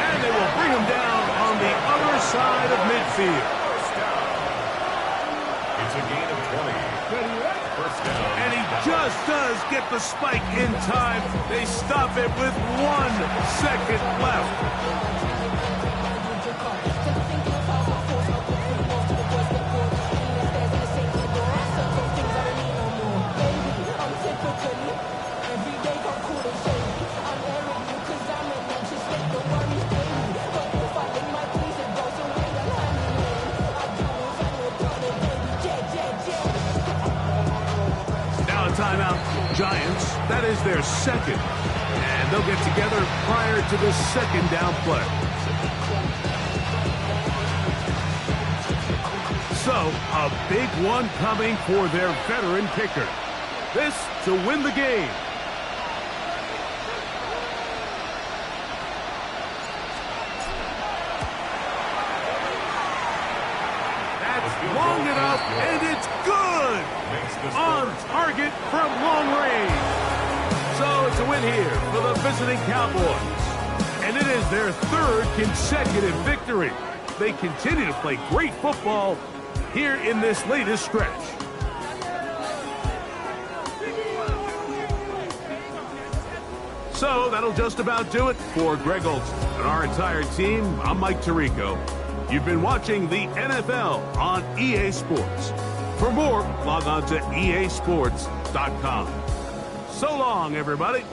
And they will bring him down on the other side of midfield. It's a gain of 20. First down. And he just does get the spike in time. They stop it with 1 second left. Timeout, Giants. That is their second. And they'll get together prior to the second down play. So, a big one coming for their veteran kicker. This to win the game. That's long enough, and it's good. On target from long range. So it's a win here for the visiting Cowboys. And it is their third consecutive victory. They continue to play great football here in this latest stretch. So that'll just about do it for Greg Olson and our entire team. I'm Mike Tirico. You've been watching the NFL on EA Sports. For more, log on to easports.com. So long, everybody.